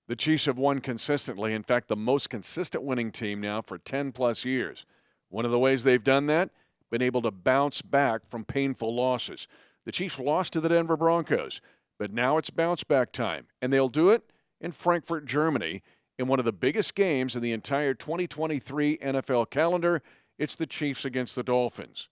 The Chiefs have won consistently. In fact, the most consistent winning team now for 10-plus years. One of the ways they've done that, been able to bounce back from painful losses. The Chiefs lost to the Denver Broncos, but now it's bounce-back time, and they'll do it in Frankfurt, Germany, in one of the biggest games in the entire 2023 NFL calendar. It's the Chiefs against the Dolphins.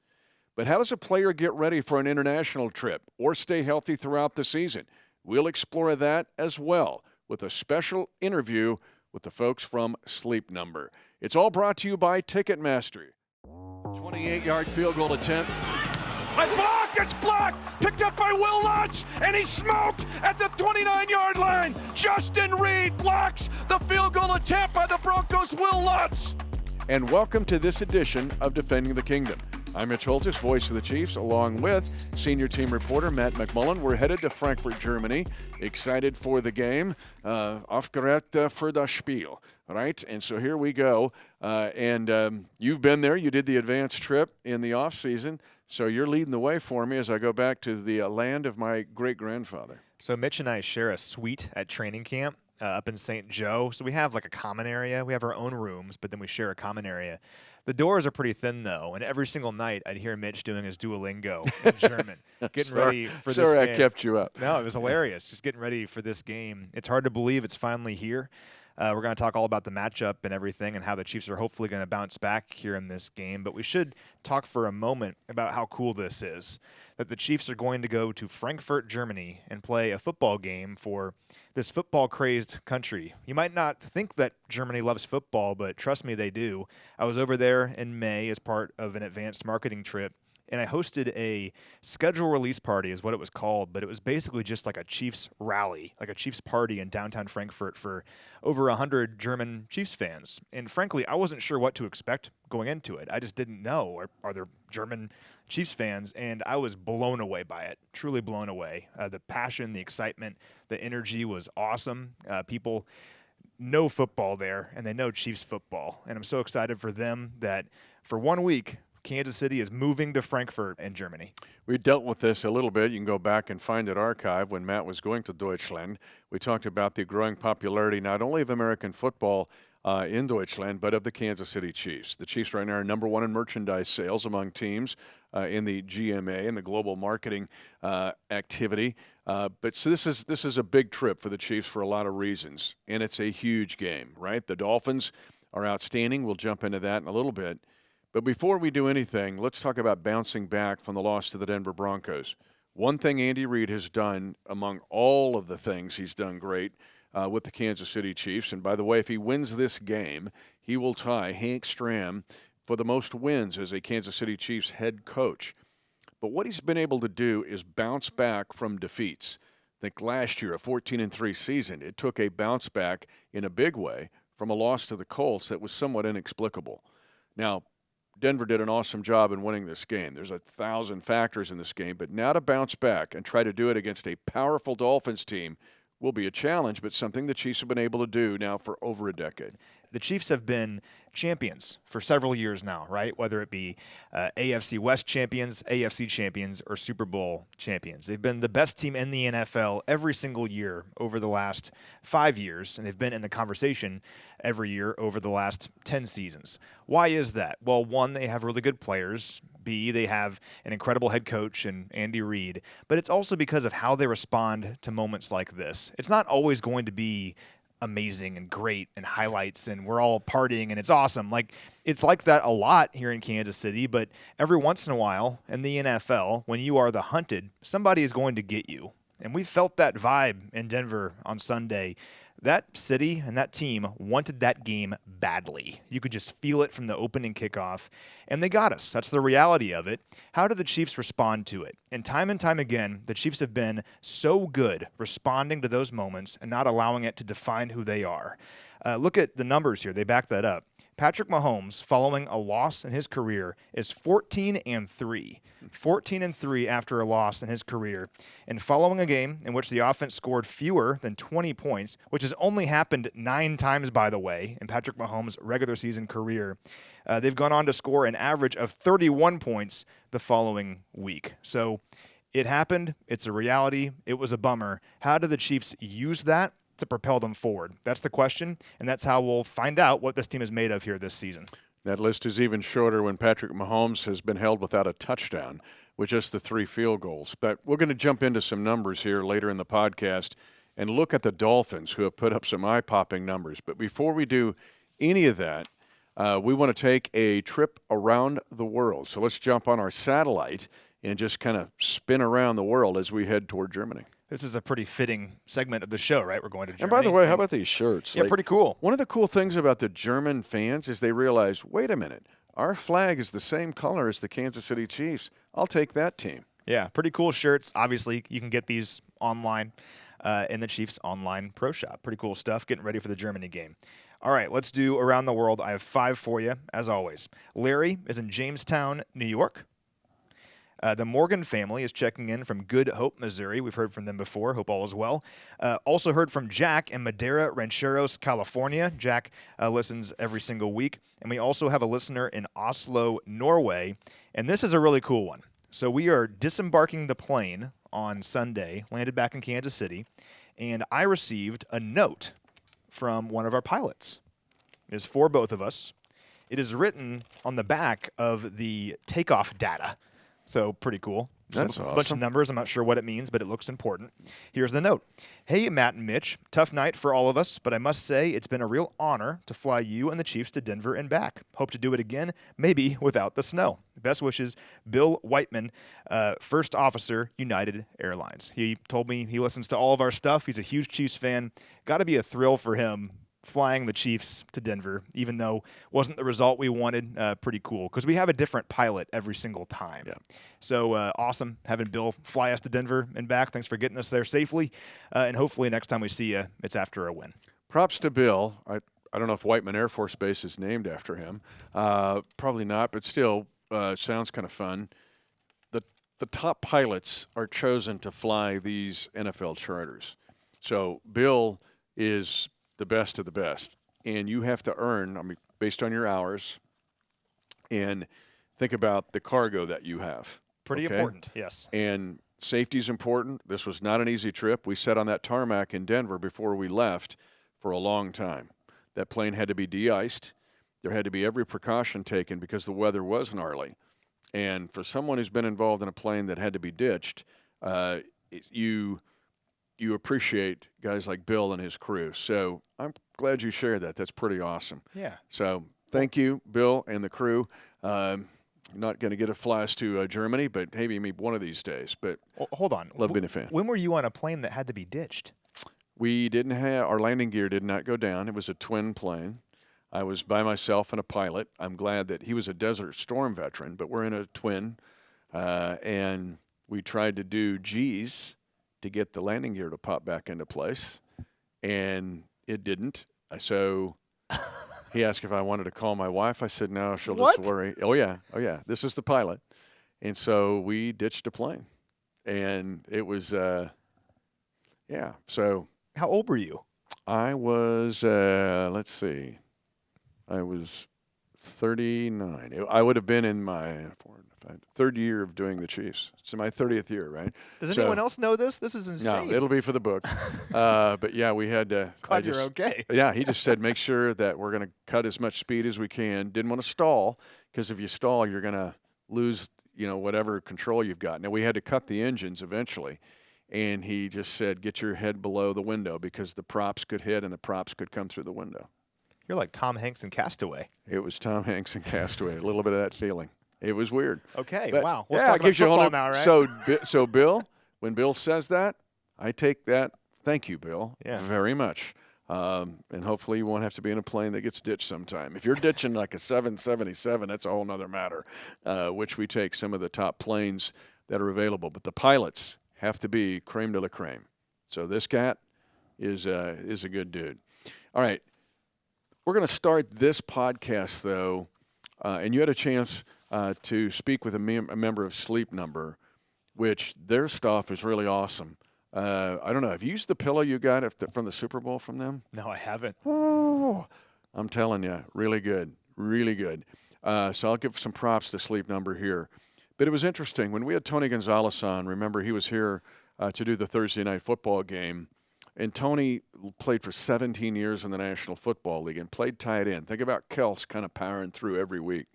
But how does a player get ready for an international trip or stay healthy throughout the season? We'll explore that as well with a special interview with the folks from Sleep Number. It's all brought to you by Ticketmaster. 28-yard field goal attempt. It's blocked, picked up by Will Lutz, and he's smoked at the 29-yard line. Justin Reed blocks the field goal attempt by the Broncos' Will Lutz. And welcome to this edition of Defending the Kingdom. I'm Mitch, Holthus, voice of the Chiefs, along with senior team reporter Matt McMullen. We're headed to Frankfurt, Germany. Excited for the game. Aufgeregt für das Spiel, right? And so here we go. You've been there. You did the advanced trip in the off season. So you're leading the way for me as I go back to the land of my great-grandfather. So Mitch and I share a suite at training camp up in St. Joe. So we have like a common area. We have our own rooms, but then we share a common area. The doors are pretty thin, though, and every single night I'd hear Mitch doing his Duolingo in German, getting ready for this game. Sorry I kept you up. No, it was hilarious, just getting ready for this game. It's hard to believe it's finally here. We're going to talk all about the matchup and everything and how the Chiefs are hopefully going to bounce back here in this game. But we should talk for a moment about how cool this is, that the Chiefs are going to go to Frankfurt, Germany, and play a football game for this football-crazed country. You might not think that Germany loves football, but trust me, they do. I was over there in May as part of an advanced marketing trip, and I hosted a schedule release party is what it was called, but it was basically just like a Chiefs rally, like a Chiefs party in downtown Frankfurt for over 100 German Chiefs fans. And frankly, I wasn't sure what to expect going into it. I just didn't know, are there German Chiefs fans? And I was blown away by it, truly blown away. The passion, the excitement, the energy was awesome. People know football there, and they know Chiefs football. And I'm so excited for them that for 1 week, Kansas City is moving to Frankfurt in Germany. We dealt with this a little bit. You can go back and find it archived when Matt was going to Deutschland. We talked about the growing popularity not only of American football in Deutschland, but of the Kansas City Chiefs. The Chiefs right now are number one in merchandise sales among teams in the GMA and the global marketing activity. But so this is a big trip for the Chiefs for a lot of reasons, and it's a huge game, right? The Dolphins are outstanding. We'll jump into that in a little bit. But before we do anything, let's talk about bouncing back from the loss to the Denver Broncos. One thing Andy Reid has done among all of the things he's done great with the Kansas City Chiefs, and by the way, if he wins this game, he will tie Hank Stram for the most wins as a Kansas City Chiefs head coach. But what he's been able to do is bounce back from defeats. I think last year, a 14-3 season, it took a bounce back in a big way from a loss to the Colts that was somewhat inexplicable. Now, Denver did an awesome job in winning this game. There's 1,000 factors in this game, but now to bounce back and try to do it against a powerful Dolphins team will be a challenge, but something the Chiefs have been able to do now for over a decade. The Chiefs have been champions for several years now, right? Whether it be AFC West champions, AFC champions, or Super Bowl champions. They've been the best team in the NFL every single year over the last 5 years, and they've been in the conversation every year over the last 10 seasons. Why is that? Well, one, they have really good players. B, they have an incredible head coach in Andy Reid. But it's also because of how they respond to moments like this. It's not always going to be amazing and great and highlights and we're all partying and it's awesome. It's like that a lot here in Kansas City, but every once in a while in the NFL, when you are the hunted, somebody is going to get you. And we felt that vibe in Denver on Sunday. That city and that team wanted that game badly. You could just feel it from the opening kickoff, and they got us. That's the reality of it. How did the Chiefs respond to it? And time again, the Chiefs have been so good responding to those moments and not allowing it to define who they are. Look at the numbers here. They back that up. Patrick Mahomes, following a loss in his career, is 14-3. 14-3 after a loss in his career. And following a game in which the offense scored fewer than 20 points, which has only happened 9 times, by the way, in Patrick Mahomes' regular season career, they've gone on to score an average of 31 points the following week. So it happened. It's a reality. It was a bummer. How do the Chiefs use that to propel them forward? That's the question, and that's how we'll find out what this team is made of here this season. That list is even shorter when Patrick Mahomes has been held without a touchdown with just the 3 field goals. But we're going to jump into some numbers here later in the podcast and look at the Dolphins, who have put up some eye-popping numbers. But before we do any of that, we want to take a trip around the world. So let's jump on our satellite and just kind of spin around the world as we head toward Germany. This is a pretty fitting segment of the show, right? We're going to Germany. And by the way, how about these shirts? Yeah, pretty cool. One of the cool things about the German fans is they realize, wait a minute, our flag is the same color as the Kansas City Chiefs. I'll take that team. Yeah, pretty cool shirts. Obviously, you can get these online in the Chiefs online pro shop. Pretty cool stuff. Getting ready for the Germany game. All right, let's do around the world. I have 5 for you, as always. Larry is in Jamestown, New York. The Morgan family is checking in from Good Hope, Missouri. We've heard from them before. Hope all is well. Also heard from Jack in Madera Rancheros, California. Jack listens every single week. And we also have a listener in Oslo, Norway. And this is a really cool one. So we are disembarking the plane on Sunday, landed back in Kansas City, and I received a note from one of our pilots. It is for both of us. It is written on the back of the takeoff data. So pretty cool. That's a awesome. bunch of numbers. I'm not sure what it means, but it looks important. Here's the note. Hey, Matt and Mitch. Tough night for all of us, but I must say it's been a real honor to fly you and the Chiefs to Denver and back. Hope to do it again, maybe without the snow. Best wishes, Bill Whiteman, First Officer, United Airlines. He told me he listens to all of our stuff. He's a huge Chiefs fan. Got to be a thrill for him flying the Chiefs to Denver, even though wasn't the result we wanted. Pretty cool, because we have a different pilot every single time. Yeah. So awesome having Bill fly us to Denver and back. Thanks for getting us there safely, and hopefully next time we see you, it's after a win. Props to Bill. I don't know if Whiteman Air Force Base is named after him. Probably not, but still sounds kind of fun. The top pilots are chosen to fly these NFL charters. So Bill is the best of the best, and you have to earn, I mean, based on your hours, and think about the cargo that you have. Pretty important, yes. And safety is important. This was not an easy trip. We sat on that tarmac in Denver before we left for a long time. That plane had to be de-iced. There had to be every precaution taken because the weather was gnarly. And for someone who's been involved in a plane that had to be ditched, you appreciate guys like Bill and his crew. So I'm glad you shared that. That's pretty awesome. Yeah. So thank you, Bill and the crew. Not going to get a fly us to Germany, but maybe one of these days. But hold on. Love being a fan. When were you on a plane that had to be ditched? We didn't have – our landing gear did not go down. It was a twin plane. I was by myself and a pilot. I'm glad that he was a Desert Storm veteran, but we're in a twin. And we tried to do G's to get the landing gear to pop back into place, and it didn't. So he asked if I wanted to call my wife. I said, no, she'll just worry. Oh, yeah. This is the pilot. And so we ditched a plane. And it was, So how old were you? I was, let's see. I was 39. I would have been in my third year of doing the Chiefs. It's my 30th year, right? Does anyone else know this? This is insane. No, it'll be for the book. But, yeah, we had to. Glad you're okay. Yeah, he just said make sure that we're going to cut as much speed as we can. Didn't want to stall, because if you stall, you're going to lose, whatever control you've got. Now, we had to cut the engines eventually. And he just said, get your head below the window, because the props could hit and the props could come through the window. You're like Tom Hanks in Castaway. It was Tom Hanks in Castaway. A little bit of that feeling. It was weird. Okay, but, wow. Let's talk about football now, right? So Bill, when Bill says that, I take that. Thank you, Bill, very much. And hopefully you won't have to be in a plane that gets ditched sometime. If you're ditching like a 777, that's a whole nother matter, which we take some of the top planes that are available. But the pilots have to be creme de la creme. So this cat is a good dude. All right. We're going to start this podcast, though, and you had a chance to speak with a member of Sleep Number, which their stuff is really awesome. I don't know. Have you used the pillow you got from the Super Bowl from them? No, I haven't. Oh, I'm telling you, really good, really good. So I'll give some props to Sleep Number here. But it was interesting. When we had Tony Gonzalez on, remember he was here to do the Thursday night football game. And Tony played for 17 years in the National Football League and played tight end. Think about Kels kind of powering through every week.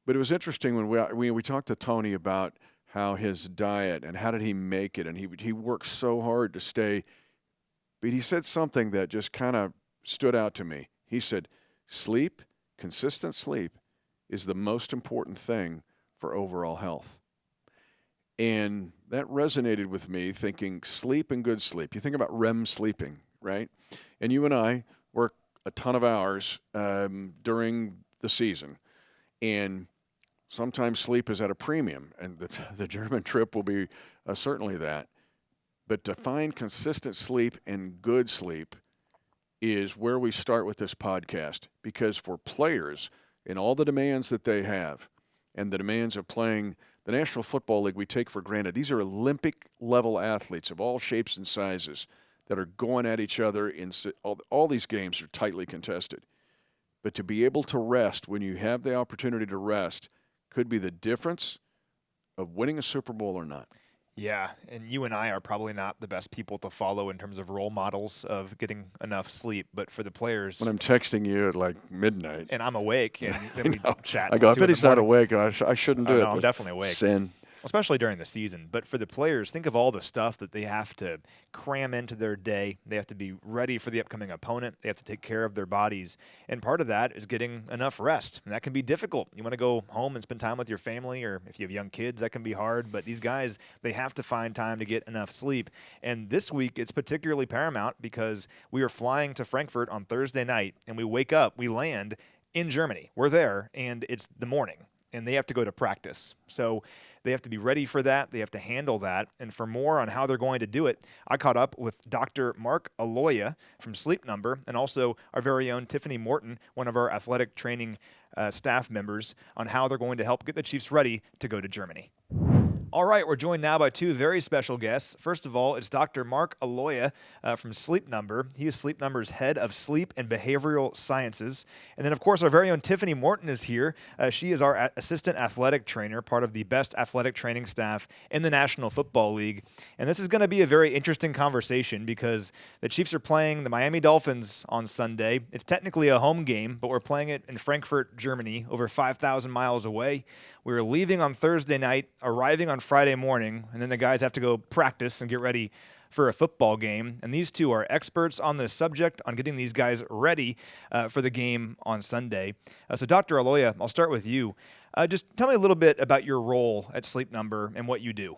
But it was interesting when we talked to Tony about how his diet and how did he make it, and he worked so hard to stay. But he said something that just kind of stood out to me. He said, sleep, consistent sleep, is the most important thing for overall health. And that resonated with me, thinking sleep and good sleep. You think about REM sleeping, right? And you and I work a ton of hours during the season. And sometimes sleep is at a premium. And the German trip will be certainly that. But to find consistent sleep and good sleep is where we start with this podcast. Because for players and all the demands that they have and the demands of playing the National Football League, we take for granted. These are Olympic-level athletes of all shapes and sizes that are going at each other. All these games are tightly contested. But to be able to rest when you have the opportunity to rest could be the difference of winning a Super Bowl or not. Yeah, and you and I are probably not the best people to follow in terms of role models of getting enough sleep, but for the players... When I'm texting you at like midnight. And I'm awake, and then we chat. I go, I bet he's not awake. I shouldn't do it. No, I'm definitely awake. Sin. Especially during the season. But for the players, think of all the stuff that they have to cram into their day. They have to be ready for the upcoming opponent. They have to take care of their bodies. And part of that is getting enough rest. And that can be difficult. You want to go home and spend time with your family, or if you have young kids, that can be hard. But these guys, they have to find time to get enough sleep. And this week, it's particularly paramount because we are flying to Frankfurt on Thursday night, and we wake up, we land in Germany. We're there, and it's the morning, and they have to go to practice. So they have to be ready for that. They have to handle that. And for more on how they're going to do it, I caught up with Dr. Mark Aloia from Sleep Number and also our very own Tiffany Morton, one of our athletic training staff members, on how they're going to help get the Chiefs ready to go to Germany. All right, we're joined now by two very special guests. First of all, it's Dr. Mark Aloia from Sleep Number. He is Sleep Number's head of sleep and behavioral sciences. And then, of course, our very own Tiffany Morton is here. She is our assistant athletic trainer, part of the best athletic training staff in the National Football League. And this is going to be a very interesting conversation because the Chiefs are playing the Miami Dolphins on Sunday. It's technically a home game, but we're playing it in Frankfurt, Germany, over 5,000 miles away. We're leaving on Thursday night, arriving on Friday morning, and then the guys have to go practice and get ready for a football game. And these two are experts on this subject, on getting these guys ready for the game on Sunday. So Dr. Aloia, I'll start with you. Just tell me a little bit about your role at Sleep Number and what you do.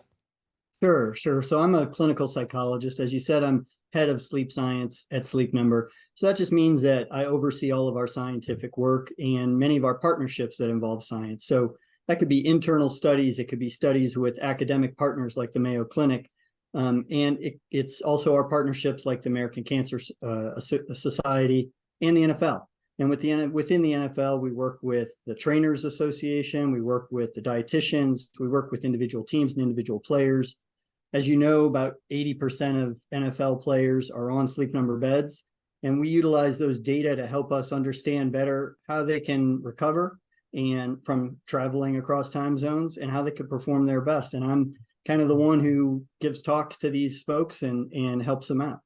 Sure. So I'm a clinical psychologist. As you said, I'm head of sleep science at Sleep Number. So that just means that I oversee all of our scientific work and many of our partnerships that involve science. So that could be internal studies. It could be studies with academic partners like the Mayo Clinic. And it's also our partnerships like the American Cancer Society and the NFL. And within the NFL, we work with the Trainers Association. We work with the dietitians. We work with individual teams and individual players. As you know, about 80% of NFL players are on Sleep Number beds. And we utilize those data to help us understand better how they can recover and from traveling across time zones and how they could perform their best. And I'm kind of the one who gives talks to these folks and helps them out.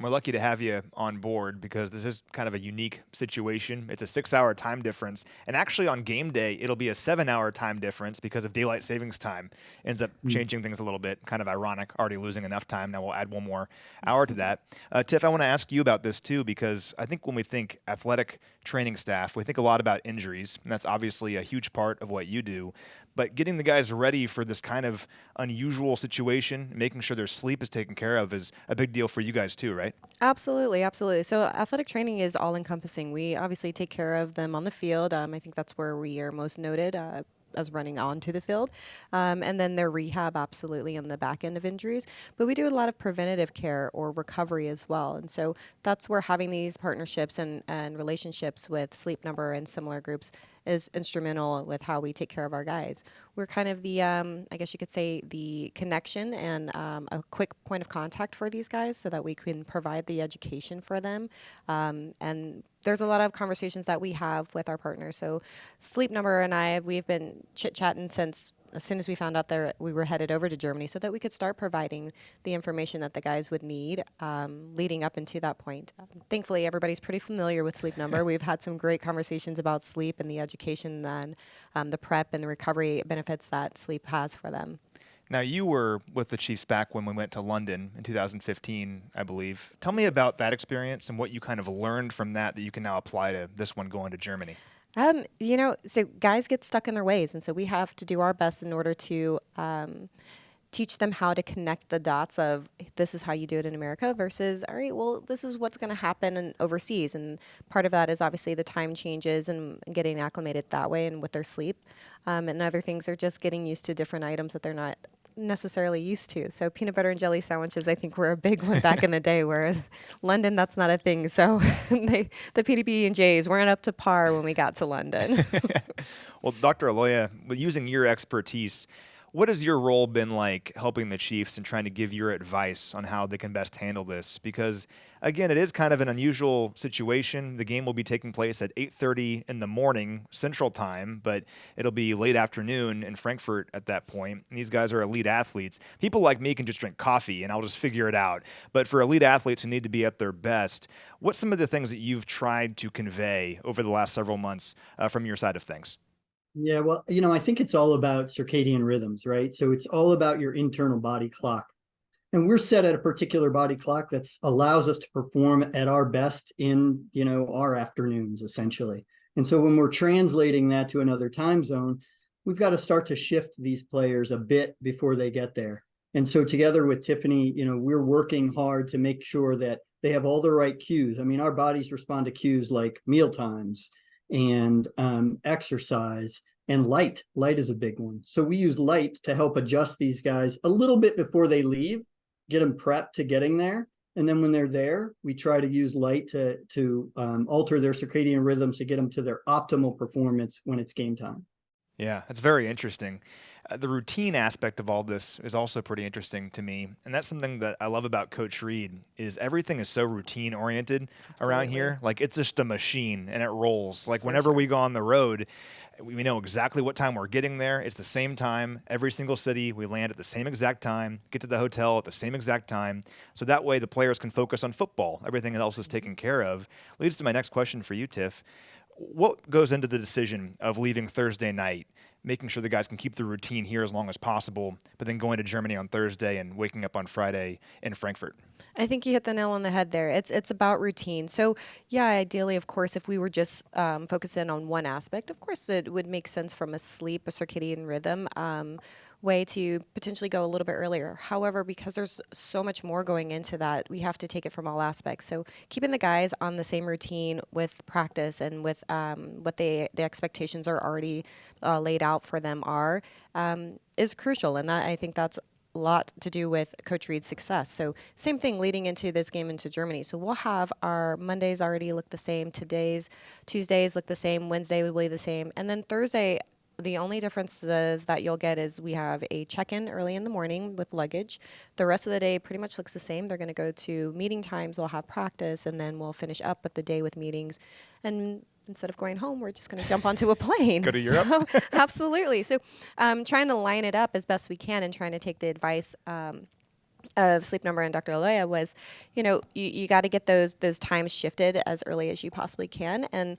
We're lucky to have you on board because this is kind of a unique situation. It's a 6-hour time difference. And actually on game day, it'll be a 7-hour time difference because of daylight savings time. Ends up changing things a little bit. Kind of ironic, already losing enough time. Now we'll add one more hour to that. Tiff, I want to ask you about this too because I think when we think athletic training staff, we think a lot about injuries. And that's obviously a huge part of what you do. But getting the guys ready for this kind of unusual situation, making sure their sleep is taken care of is a big deal for you guys too, right? Absolutely. So athletic training is all-encompassing. We obviously take care of them on the field. I think that's where we are most noted as running onto the field. And then their rehab, absolutely, on the back end of injuries. But we do a lot of preventative care or recovery as well. And so that's where having these partnerships and relationships with Sleep Number and similar groups is instrumental with how we take care of our guys. We're kind of the, I guess you could say, the connection and a quick point of contact for these guys so that we can provide the education for them. And there's a lot of conversations that we have with our partners. So Sleep Number and I, we've been chit-chatting since as soon as we found out that we were headed over to Germany so that we could start providing the information that the guys would need leading up into that point. Thankfully, everybody's pretty familiar with Sleep Number. We've had some great conversations about sleep and the education and the prep and the recovery benefits that sleep has for them. Now, you were with the Chiefs back when we went to London in 2015, I believe. Tell me about that experience and what you kind of learned from that you can now apply to this one going to Germany. So guys get stuck in their ways, and so we have to do our best in order to teach them how to connect the dots of this is how you do it in America versus, all right, well, this is what's going to happen overseas. And part of that is obviously the time changes and getting acclimated that way and with their sleep. And other things are just getting used to different items that they're not necessarily used to. So peanut butter and jelly sandwiches, I think, were a big one back in the day, whereas London, that's not a thing. So the PB&Js weren't up to par when we got to London. Well, Dr. Aloia, with using your expertise, what has your role been like helping the Chiefs and trying to give your advice on how they can best handle this? Because, again, it is kind of an unusual situation. The game will be taking place at 8:30 in the morning Central Time, but it'll be late afternoon in Frankfurt at that point. And these guys are elite athletes. People like me can just drink coffee and I'll just figure it out. But for elite athletes who need to be at their best, what's some of the things that you've tried to convey over the last several months from your side of things? Yeah, well, I think it's all about circadian rhythms, right? So it's all about your internal body clock. And we're set at a particular body clock that allows us to perform at our best in, our afternoons, essentially. And so when we're translating that to another time zone, we've got to start to shift these players a bit before they get there. And so together with Tiffany, we're working hard to make sure that they have all the right cues. I mean, our bodies respond to cues like meal times and exercise and light. Light is a big one. So we use light to help adjust these guys a little bit before they leave, get them prepped to getting there. And then when they're there, we try to use light to alter their circadian rhythms to get them to their optimal performance when it's game time. Yeah, it's very interesting. The routine aspect of all this is also pretty interesting to me. And that's something that I love about Coach Reed is everything is so routine oriented around here. Like it's just a machine and it rolls. Like whenever we go on the road, we know exactly what time we're getting there. It's the same time. Every single city, we land at the same exact time, get to the hotel at the same exact time. So that way the players can focus on football. Everything else is taken care of. Leads to my next question for you, Tiff. What goes into the decision of leaving Thursday night, making sure the guys can keep the routine here as long as possible, but then going to Germany on Thursday and waking up on Friday in Frankfurt? I think you hit the nail on the head there. It's about routine. So, yeah, ideally, of course, if we were just focusing on one aspect, of course, it would make sense from a circadian rhythm way to potentially go a little bit earlier. However, because there's so much more going into that, we have to take it from all aspects. So keeping the guys on the same routine with practice and with what the expectations are already laid out for them is crucial. And that I think that's a lot to do with Coach Reed's success. So same thing leading into this game into Germany. So we'll have our Mondays already look the same. Tuesdays look the same. Wednesday will be the same. And then Thursday, the only differences that you'll get is we have a check-in early in the morning with luggage. The rest of the day pretty much looks the same. They're going to go to meeting times. We'll have practice, and then we'll finish up with the day with meetings. And instead of going home, we're just going to jump onto a plane. Go to Europe? Absolutely. So trying to line it up as best we can and trying to take the advice of Sleep Number and Dr. Aloia was, you got to get those times shifted as early as you possibly can. And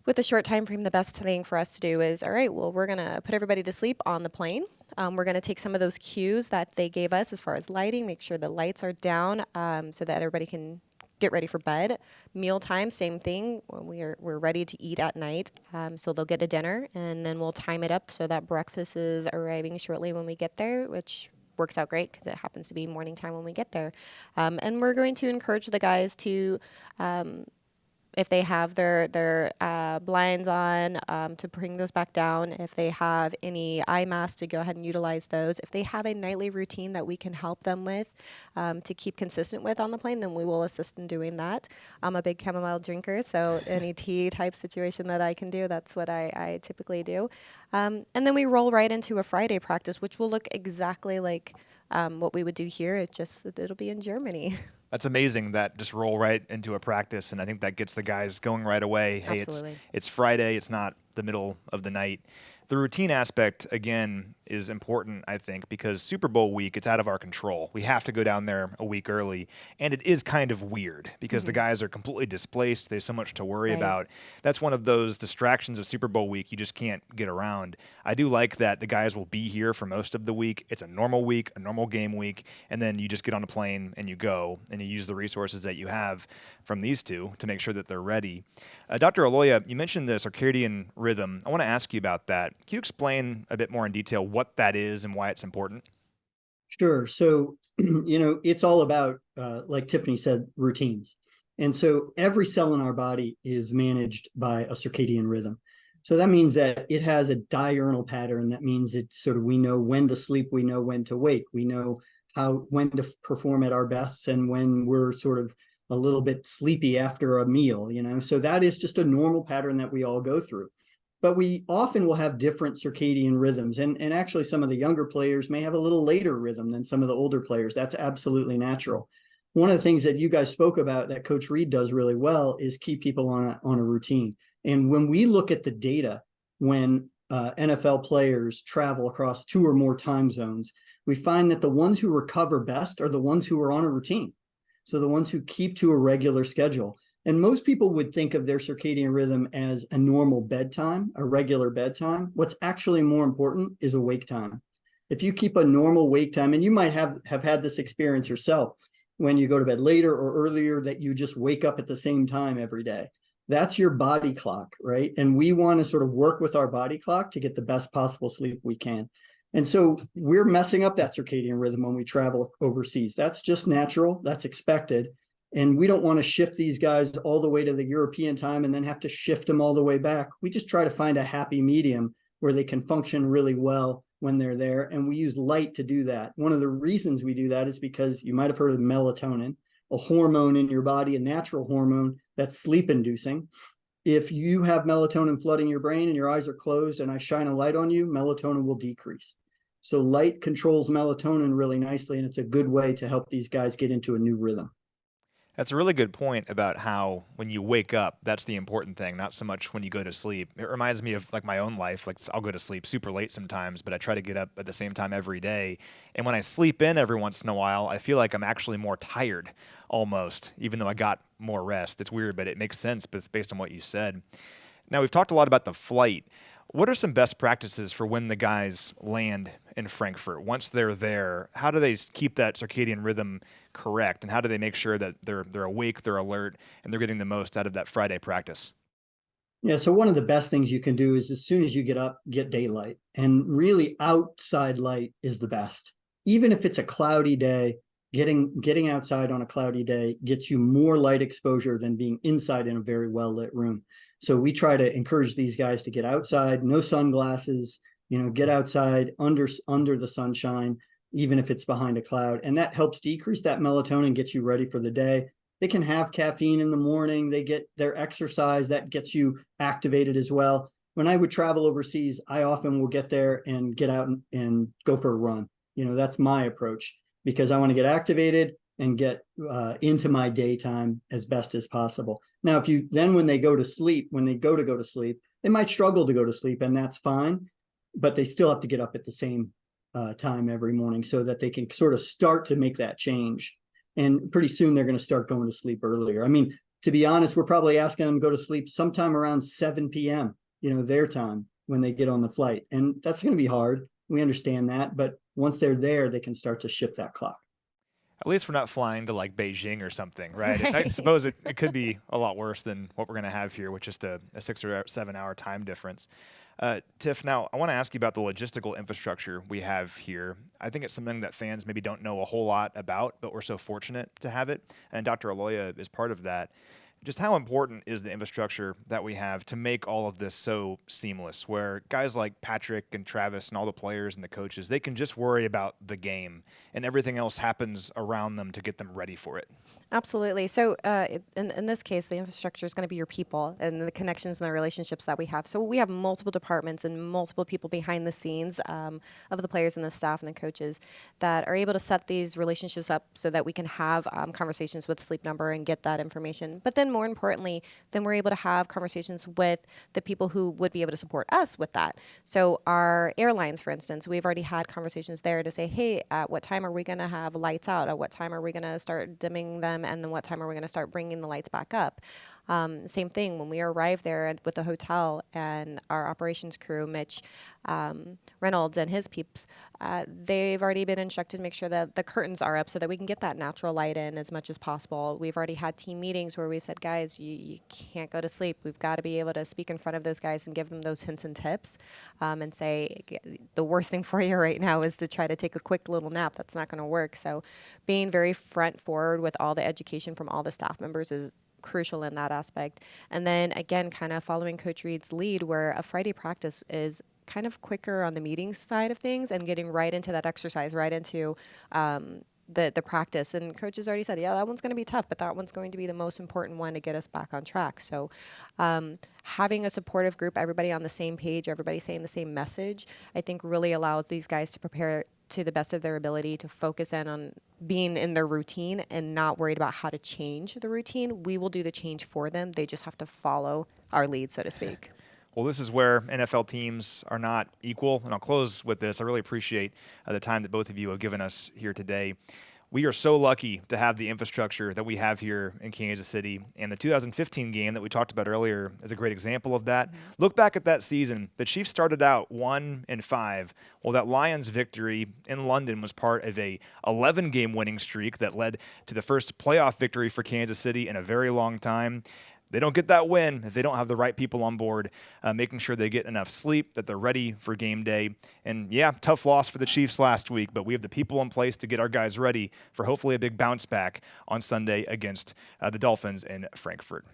with a short time frame, the best thing for us to do is, all right, well, we're going to put everybody to sleep on the plane. We're going to take some of those cues that they gave us as far as lighting, make sure the lights are down so that everybody can get ready for bed. Mealtime, same thing. We're ready to eat at night. So they'll get a dinner, and then we'll time it up so that breakfast is arriving shortly when we get there, which works out great because it happens to be morning time when we get there. And we're going to encourage the guys to if they have their blinds on, to bring those back down. If they have any eye masks, to go ahead and utilize those. If they have a nightly routine that we can help them with to keep consistent with on the plane, then we will assist in doing that. I'm a big chamomile drinker, so any tea type situation that I can do, that's what I typically do. And then we roll right into a Friday practice, which will look exactly like what we would do here. It'll be in Germany. That's amazing that just roll right into a practice, and I think that gets the guys going right away. Hey, Absolutely. it's Friday. It's not the middle of the night. The routine aspect, again, is important, I think, because Super Bowl week, it's out of our control. We have to go down there a week early, and it is kind of weird because the guys are completely displaced. There's so much to worry about. That's one of those distractions of Super Bowl week you just can't get around. I do like that the guys will be here for most of the week. It's a normal week, a normal game week, and then you just get on a plane and you go, and you use the resources that you have from these two to make sure that they're ready. Dr. Aloia, you mentioned the circadian rhythm. I want to ask you about that. Can you explain a bit more in detail what that is and why it's important? Sure. So, it's all about, like Tiffany said, routines. And so every cell in our body is managed by a circadian rhythm. So that means that it has a diurnal pattern. That means it's sort of, we know when to sleep, we know when to wake, we know when to perform at our best and when we're sort of a little bit sleepy after a meal, so that is just a normal pattern that we all go through. But we often will have different circadian rhythms. And actually, some of the younger players may have a little later rhythm than some of the older players. That's absolutely natural. One of the things that you guys spoke about that Coach Reed does really well is keep people on a routine. And when we look at the data, when NFL players travel across 2 or more time zones, we find that the ones who recover best are the ones who are on a routine. So the ones who keep to a regular schedule. And most people would think of their circadian rhythm as a normal bedtime, a regular bedtime. What's actually more important is a wake time. If you keep a normal wake time, and you might have had this experience yourself when you go to bed later or earlier, that you just wake up at the same time every day. That's your body clock, right? And we want to sort of work with our body clock to get the best possible sleep we can. And so we're messing up that circadian rhythm when we travel overseas. That's just natural. That's expected. And we don't want to shift these guys all the way to the European time and then have to shift them all the way back. We just try to find a happy medium where they can function really well when they're there. And we use light to do that. One of the reasons we do that is because you might have heard of melatonin, a hormone in your body, a natural hormone that's sleep inducing. If you have melatonin flooding your brain and your eyes are closed and I shine a light on you, melatonin will decrease. So light controls melatonin really nicely, and it's a good way to help these guys get into a new rhythm. That's a really good point about how when you wake up, that's the important thing, not so much when you go to sleep. It reminds me of like my own life. Like I'll go to sleep super late sometimes, but I try to get up at the same time every day. And when I sleep in every once in a while, I feel like I'm actually more tired almost, even though I got more rest. It's weird, but it makes sense based on what you said. Now, we've talked a lot about the flight. What are some best practices for when the guys land in Frankfurt? Once they're there, how do they keep that circadian rhythm correct? And how do they make sure that they're awake, they're alert, and they're getting the most out of that Friday practice? Yeah, so one of the best things you can do is as soon as you get up, get daylight. And really outside light is the best. Even if it's a cloudy day, getting outside on a cloudy day gets you more light exposure than being inside in a very well-lit room. So we try to encourage these guys to get outside, no sunglasses, get outside under the sunshine, even if it's behind a cloud. And that helps decrease that melatonin, gets you ready for the day. They can have caffeine in the morning. They get their exercise. That gets you activated as well. When I would travel overseas, I often will get there and get out and go for a run. That's my approach because I want to get activated and get into my daytime as best as possible. Now, when they go to sleep, they might struggle to go to sleep, and that's fine, but they still have to get up at the same time every morning so that they can sort of start to make that change. And pretty soon they're going to start going to sleep earlier. I mean, to be honest, we're probably asking them to go to sleep sometime around 7 p.m., their time when they get on the flight. And that's going to be hard. We understand that. But once they're there, they can start to shift that clock. At least we're not flying to like Beijing or something, right? I suppose it could be a lot worse than what we're going to have here with just a 6 or 7 hour time difference. Tiff, now I want to ask you about the logistical infrastructure we have here. I think it's something that fans maybe don't know a whole lot about, but we're so fortunate to have it. And Dr. Aloia is part of that. Just how important is the infrastructure that we have to make all of this so seamless, where guys like Patrick and Travis and all the players and the coaches, they can just worry about the game and everything else happens around them to get them ready for it? Absolutely. So in this case, the infrastructure is going to be your people and the connections and the relationships that we have. So we have multiple departments and multiple people behind the scenes of the players and the staff and the coaches that are able to set these relationships up so that we can have conversations with Sleep Number and get that information. But then more importantly, then we're able to have conversations with the people who would be able to support us with that. So our airlines, for instance, we've already had conversations there to say, hey, at what time are we going to have lights out? At what time are we going to start dimming them? And then what time are we going to start bringing the lights back up? Same thing when we arrive there with the hotel and our operations crew, Mitch Reynolds and his peeps, they've already been instructed to make sure that the curtains are up so that we can get that natural light in as much as possible. We've already had team meetings where we've said, guys, you can't go to sleep. We've got to be able to speak in front of those guys and give them those hints and tips and say, the worst thing for you right now is to try to take a quick little nap. That's not going to work. So being very front forward with all the education from all the staff members is crucial in that aspect. And then again, kind of following Coach Reed's lead, where a Friday practice is kind of quicker on the meeting side of things and getting right into that exercise, right into the practice. And Coach has already said, yeah, that one's going to be tough, but that one's going to be the most important one to get us back on track. So having a supportive group, everybody on the same page, everybody saying the same message, I think really allows these guys to prepare to the best of their ability to focus in on being in their routine and not worried about how to change the routine. We will do the change for them. They just have to follow our lead, so to speak. Well, this is where NFL teams are not equal. And I'll close with this. I really appreciate the time that both of you have given us here today. We are so lucky to have the infrastructure that we have here in Kansas City. And the 2015 game that we talked about earlier is a great example of that. Mm-hmm. Look back at that season. The Chiefs started out 1-5. Well, that Lions victory in London was part of a 11-game winning streak that led to the first playoff victory for Kansas City in a very long time. They don't get that win if they don't have the right people on board, making sure they get enough sleep, that they're ready for game day. And yeah, tough loss for the Chiefs last week, but we have the people in place to get our guys ready for hopefully a big bounce back on Sunday against the Dolphins in Frankfurt.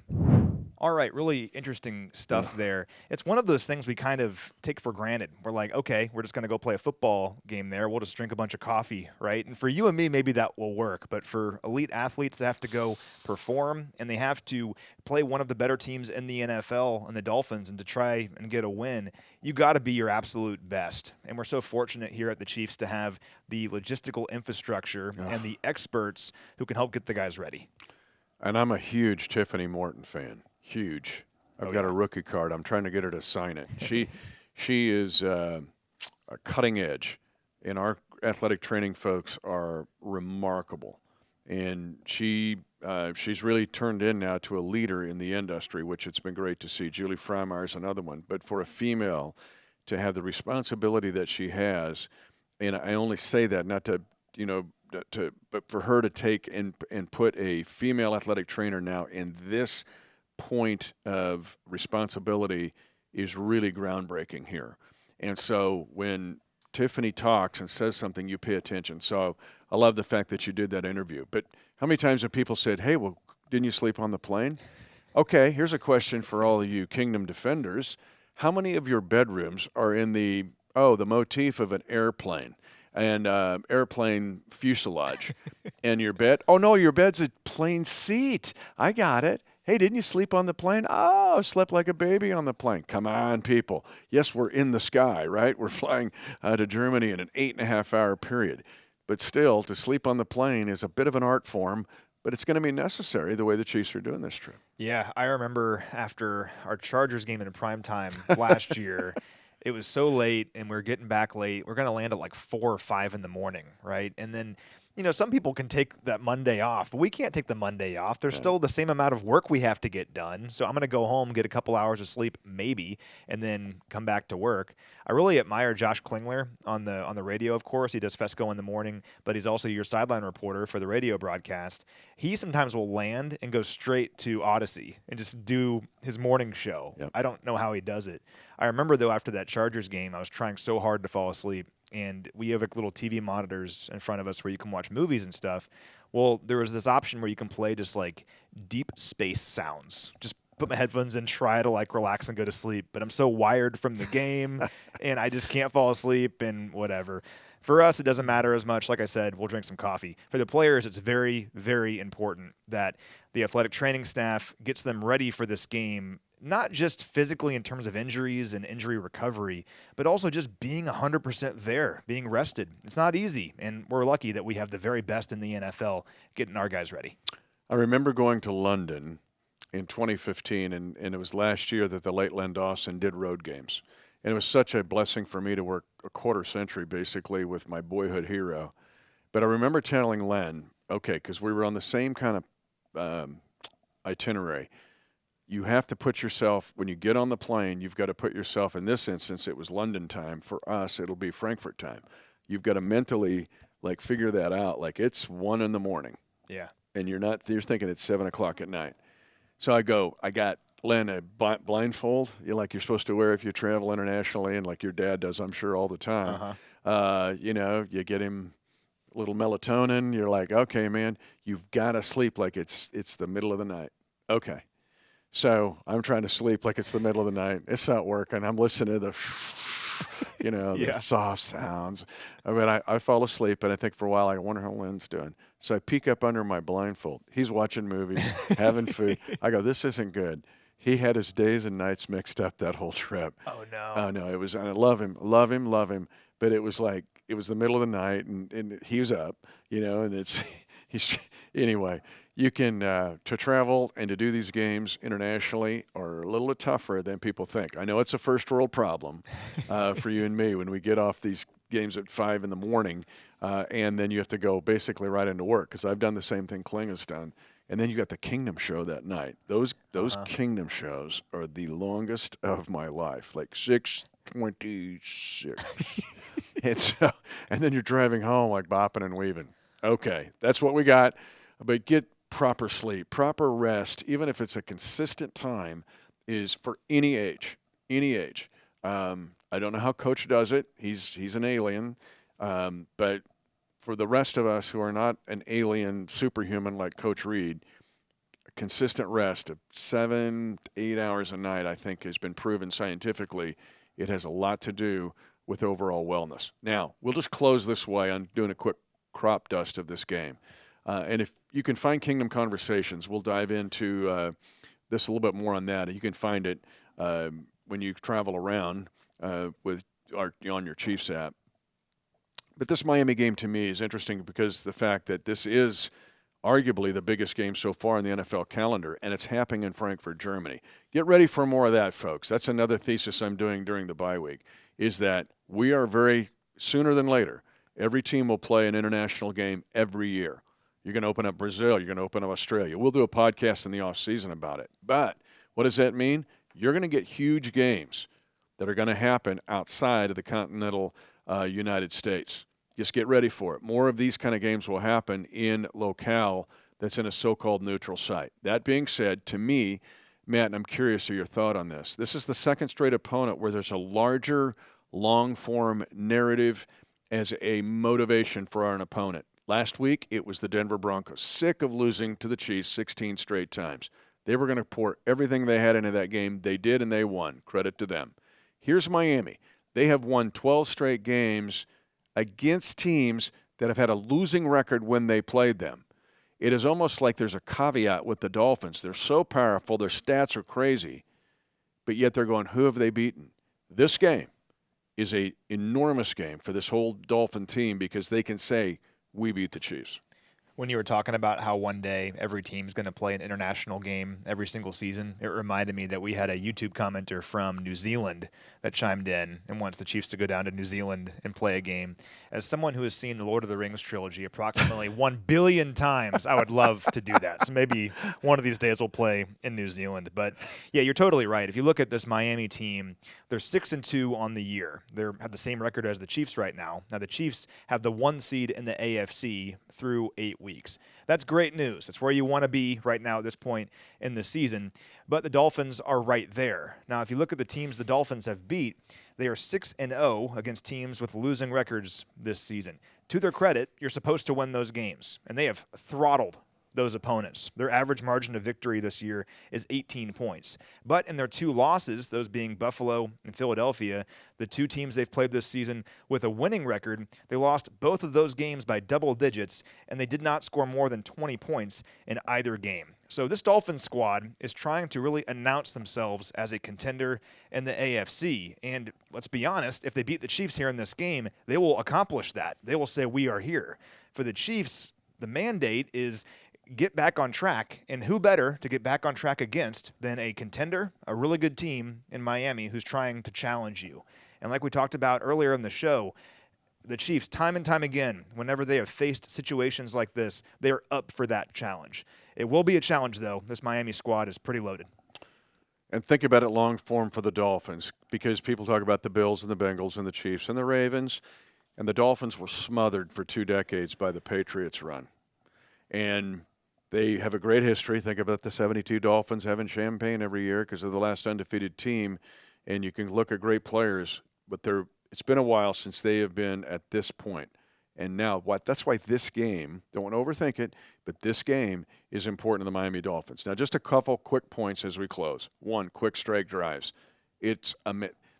All right, really interesting stuff there. It's one of those things we kind of take for granted. We're like, okay, we're just going to go play a football game there. We'll just drink a bunch of coffee, right? And for you and me, maybe that will work. But for elite athletes, they have to go perform, and they have to play one of the better teams in the NFL and the Dolphins, and to try and get a win, you got to be your absolute best. And we're so fortunate here at the Chiefs to have the logistical infrastructure and the experts who can help get the guys ready. And I'm a huge Tiffany Morton fan. Huge. I've got a rookie card. I'm trying to get her to sign it. She is a cutting edge, and our athletic training folks are remarkable. And she's really turned in now to a leader in the industry, which it's been great to see. Julie Freimeyer is another one. But for a female to have the responsibility that she has, and I only say that not to, but for her to take and put a female athletic trainer now in this point of responsibility is really groundbreaking here. And so when Tiffany talks and says something, you pay attention. So I love the fact that you did that interview. But how many times have people said, hey, well, didn't you sleep on the plane? Okay, here's a question for all of you Kingdom defenders. How many of your bedrooms are in the motif of an airplane and airplane fuselage? And your bed? Oh, no, your bed's a plane seat. I got it. Hey, didn't you sleep on the plane? Oh, slept like a baby on the plane. Come on, people. Yes, we're in the sky, right? We're flying to Germany in an 8.5-hour period. But still, to sleep on the plane is a bit of an art form, but it's going to be necessary the way the Chiefs are doing this trip. Yeah, I remember after our Chargers game in prime time last year, it was so late and we were getting back late. We're going to land at like 4 or 5 in the morning, right? And then some people can take that Monday off, but we can't take the Monday off. There's still the same amount of work we have to get done. So I'm going to go home, get a couple hours of sleep, maybe, and then come back to work. I really admire Josh Klingler on the radio, of course. He does Fesco in the morning, but he's also your sideline reporter for the radio broadcast. He sometimes will land and go straight to Odyssey and just do his morning show. Yep. I don't know how he does it. I remember, though, after that Chargers game, I was trying so hard to fall asleep. And we have like little TV monitors in front of us where you can watch movies and stuff. Well, there was this option where you can play just like deep space sounds. Just put my headphones in, try to like relax and go to sleep. But I'm so wired from the game and I just can't fall asleep and whatever. For us, it doesn't matter as much. Like I said, we'll drink some coffee. For the players, it's very, very important that the athletic training staff gets them ready for this game, not just physically in terms of injuries and injury recovery, but also just being 100% there, being rested. It's not easy, and we're lucky that we have the very best in the NFL getting our guys ready. I remember going to London in 2015, and it was last year that the late Len Dawson did road games. And it was such a blessing for me to work a quarter century, basically, with my boyhood hero. But I remember telling Len, okay, because we were on the same kind of itinerary, you have to put yourself, when you get on the plane, you've got to put yourself, in this instance, it was London time. For us, it'll be Frankfurt time. You've got to mentally, like, figure that out. Like, it's 1 a.m. Yeah. And you're thinking it's 7 o'clock at night. So I got Len a blindfold, like you're supposed to wear if you travel internationally, and like your dad does, I'm sure, all the time. You get him a little melatonin. You're like, okay, man, you've got to sleep like it's the middle of the night. Okay. So I'm trying to sleep like it's the middle of the night. It's not working. I'm listening to the, the soft sounds. I mean, I fall asleep, and I think for a while, I wonder how Len's doing. So I peek up under my blindfold. He's watching movies, having food. I go, this isn't good. He had his days and nights mixed up that whole trip. Oh, no. Oh, no. It was, and I love him. But it was like, it was the middle of the night, and he was up, and anyway. You can, to travel and to do these games internationally are a little bit tougher than people think. I know it's a first world problem for you and me when we get off these games at 5 a.m, and then you have to go basically right into work, because I've done the same thing Kling has done. And then you got the Kingdom show that night. Those Kingdom shows are the longest of my life, like 6:26. and then you're driving home like bopping and weaving. Okay, that's what we got. But get proper sleep, proper rest, even if it's a consistent time, is for any age. I don't know how Coach does it. He's an alien. But for the rest of us who are not an alien superhuman like Coach Reed, a consistent rest of 7 to 8 hours a night, I think, has been proven scientifically. It has a lot to do with overall wellness. Now, we'll just close this way on doing a quick crop dust of this game. And if you can find Kingdom Conversations, we'll dive into this a little bit more on that. You can find it when you travel around on your Chiefs app. But this Miami game to me is interesting because the fact that this is arguably the biggest game so far in the NFL calendar, and it's happening in Frankfurt, Germany. Get ready for more of that, folks. That's another thesis I'm doing during the bye week, is that we are very, sooner than later, every team will play an international game every year. You're going to open up Brazil. You're going to open up Australia. We'll do a podcast in the offseason about it. But what does that mean? You're going to get huge games that are going to happen outside of the continental United States. Just get ready for it. More of these kind of games will happen in locale that's in a so-called neutral site. That being said, to me, Matt, and I'm curious of your thought on this, this is the second straight opponent where there's a larger, long-form narrative as a motivation for an opponent. Last week, it was the Denver Broncos, sick of losing to the Chiefs 16 straight times. They were going to pour everything they had into that game. They did, and they won. Credit to them. Here's Miami. They have won 12 straight games against teams that have had a losing record when they played them. It is almost like there's a caveat with the Dolphins. They're so powerful. Their stats are crazy, but yet they're going, who have they beaten? This game is an enormous game for this whole Dolphin team because they can say, we beat the Chiefs. When you were talking about how one day every team's going to play an international game every single season, it reminded me that we had a YouTube commenter from New Zealand that chimed in and wants the Chiefs to go down to New Zealand and play a game. As someone who has seen the Lord of the Rings trilogy approximately 1 billion times, I would love to do that. So maybe one of these days we'll play in New Zealand. But yeah, you're totally right. If you look at this Miami team, they're 6-2 on the year. They have the same record as the Chiefs right now. Now the Chiefs have the 1 seed in the AFC through 8 weeks. That's great news. That's where you want to be right now at this point in the season. But the Dolphins are right there. Now, if you look at the teams the Dolphins have beat, they are 6-0 against teams with losing records this season. To their credit, you're supposed to win those games, and they have throttled those opponents. Their average margin of victory this year is 18 points. But in their 2 losses, those being Buffalo and Philadelphia, the 2 teams they've played this season with a winning record, they lost both of those games by double digits, and they did not score more than 20 points in either game. So this Dolphins squad is trying to really announce themselves as a contender in the AFC. And let's be honest, if they beat the Chiefs here in this game, they will accomplish that. They will say, we are here. For the Chiefs, the mandate is get back on track. And who better to get back on track against than a contender, a really good team in Miami who's trying to challenge you. And like we talked about earlier in the show, the Chiefs, time and time again, whenever they have faced situations like this, they're up for that challenge. It will be a challenge, though. This Miami squad is pretty loaded. And think about it long form for the Dolphins, because people talk about the Bills and the Bengals and the Chiefs and the Ravens, and the Dolphins were smothered for 2 decades by the Patriots run. And they have a great history. Think about the 72 Dolphins having champagne every year because they're the last undefeated team, and you can look at great players, but it's been a while since they have been at this point. And now that's why this game, don't want to overthink it, but this game is important to the Miami Dolphins. Now, just a couple quick points as we close. 1, quick strike drives. They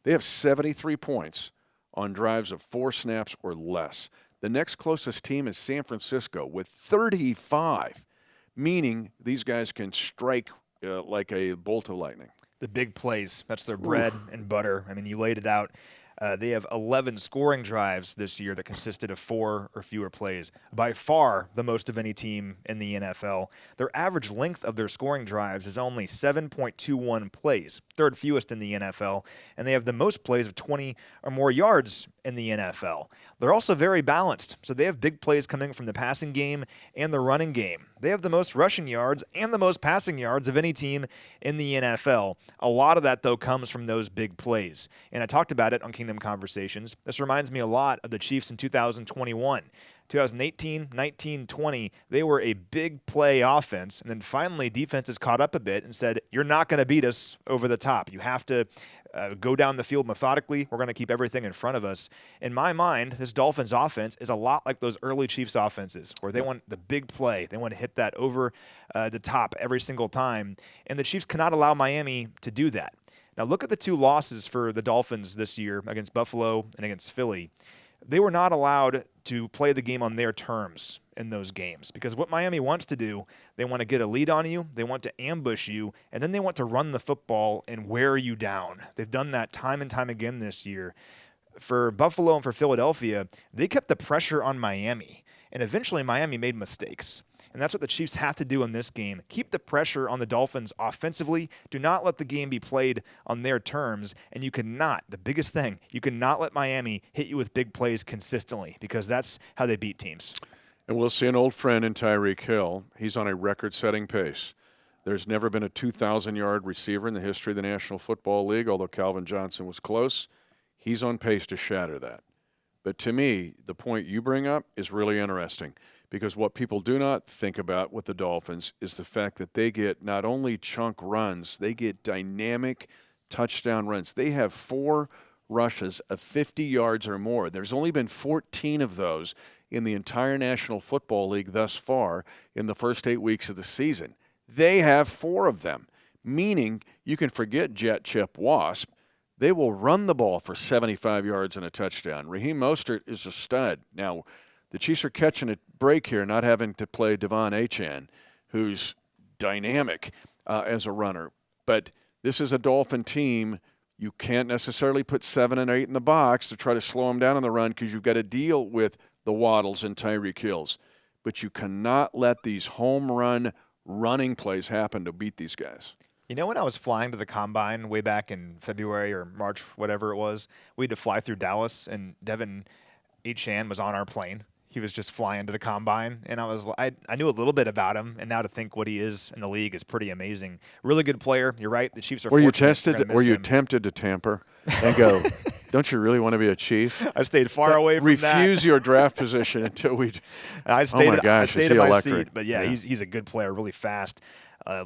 have 73 points on drives of 4 snaps or less. The next closest team is San Francisco with 35, meaning these guys can strike like a bolt of lightning. The big plays, that's their bread and butter. I mean, you laid it out. They have 11 scoring drives this year that consisted of 4 or fewer plays. By far the most of any team in the NFL. Their average length of their scoring drives is only 7.21 plays, third fewest in the NFL, and they have the most plays of 20 or more yards in the NFL. They're also very balanced, so they have big plays coming from the passing game and the running game. They have the most rushing yards and the most passing yards of any team in the NFL. A lot of that, though, comes from those big plays. And I talked about it on Kingdom Conversations. This reminds me a lot of the Chiefs in 2021. 2018, 19, 20, they were a big play offense. And then finally, defenses caught up a bit and said, you're not going to beat us over the top. You have to go down the field methodically. We're going to keep everything in front of us. In my mind, this Dolphins offense is a lot like those early Chiefs offenses where they want the big play. They want to hit that over the top every single time. And the Chiefs cannot allow Miami to do that. Now look at the 2 losses for the Dolphins this year against Buffalo and against Philly. They were not allowed to play the game on their terms in those games because what Miami wants to do, they want to get a lead on you, they want to ambush you, and then they want to run the football and wear you down. They've done that time and time again this year. For Buffalo and for Philadelphia, they kept the pressure on Miami, and eventually Miami made mistakes. And that's what the Chiefs have to do in this game. Keep the pressure on the Dolphins offensively. Do not let the game be played on their terms. And you cannot, the biggest thing, you cannot let Miami hit you with big plays consistently because that's how they beat teams. And we'll see an old friend in Tyreek Hill. He's on a record-setting pace. There's never been a 2,000-yard receiver in the history of the National Football League, although Calvin Johnson was close. He's on pace to shatter that. But to me, the point you bring up is really interesting because what people do not think about with the Dolphins is the fact that they get not only chunk runs, they get dynamic touchdown runs. They have 4 rushes of 50 yards or more. There's only been 14 of those in the entire National Football League thus far in the first 8 weeks of the season. They have 4 of them, meaning you can forget Jet, Chip, Wasp. They will run the ball for 75 yards and a touchdown. Raheem Mostert is a stud. Now, the Chiefs are catching a break here, not having to play Devon Achane, who's dynamic as a runner. But this is a Dolphin team. You can't necessarily put 7 and 8 in the box to try to slow them down on the run because you've got to deal with the Waddles and Tyreek Hills. But you cannot let these home run running plays happen to beat these guys. You know, when I was flying to the Combine way back in February or March, whatever it was, we had to fly through Dallas, and Devon Achane was on our plane. He was just flying to the Combine, and I knew a little bit about him, and now to think what he is in the league is pretty amazing. Really good player. You're right. The Chiefs are Were you fortunate. Were you tempted to tamper and go, don't you really want to be a Chief? I stayed far away from that. Refuse your draft position until we. I stayed. Oh my gosh, I stayed is in he my electric? seat, but yeah, he's a good player, really fast.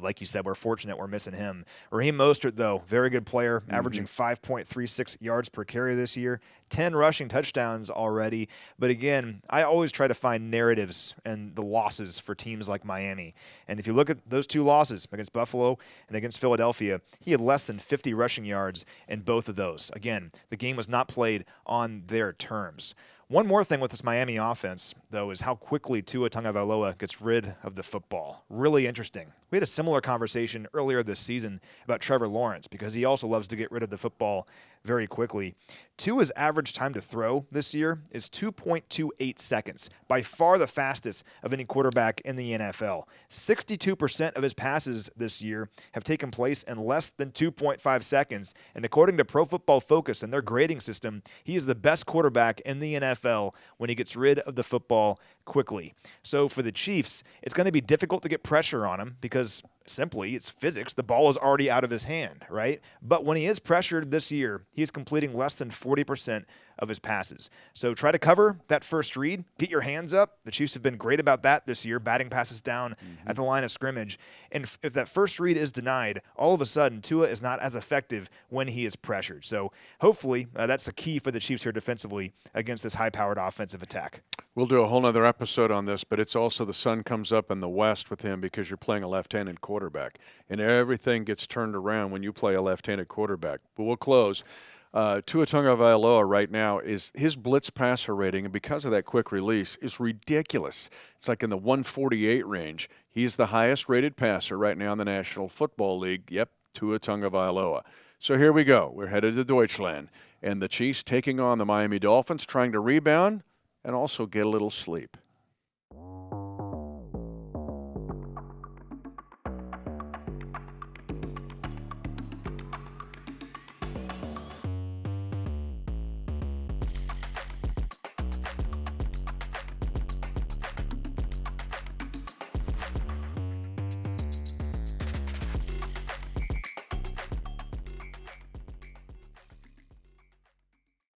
Like you said, we're fortunate we're missing him. Raheem Mostert, though, very good player, averaging 5.36 yards per carry this year, 10 rushing touchdowns already. But again, I always try to find narratives and the losses for teams like Miami. And if you look at those 2 losses against Buffalo and against Philadelphia, he had less than 50 rushing yards in both of those. Again, the game was not played on their terms. One more thing with this Miami offense, though, is how quickly Tua Tagovailoa gets rid of the football. Really interesting. We had a similar conversation earlier this season about Trevor Lawrence because he also loves to get rid of the football very quickly. Tua's average time to throw this year is 2.28 seconds, by far the fastest of any quarterback in the NFL. 62% of his passes this year have taken place in less than 2.5 seconds, and according to Pro Football Focus and their grading system, he is the best quarterback in the NFL when he gets rid of the football quickly. So for the Chiefs, it's going to be difficult to get pressure on him because simply, it's physics. The ball is already out of his hand, right? But when he is pressured this year, he's completing less than 40% of his passes. So try to cover that first read. Get your hands up. The Chiefs have been great about that this year, batting passes down at the line of scrimmage. And if that first read is denied, all of a sudden, Tua is not as effective when he is pressured. So hopefully that's the key for the Chiefs here defensively against this high-powered offensive attack. We'll do a whole nother episode on this, but it's also the sun comes up in the west with him because you're playing a left-handed quarterback, and everything gets turned around when you play a left-handed quarterback. But we'll close. Tua Tagovailoa right now is his blitz passer rating, and because of that quick release, is ridiculous. It's like in the 148 range. He's the highest-rated passer right now in the National Football League. Yep, Tua Tagovailoa. So here we go. We're headed to Deutschland, and the Chiefs taking on the Miami Dolphins, trying to rebound and also get a little sleep.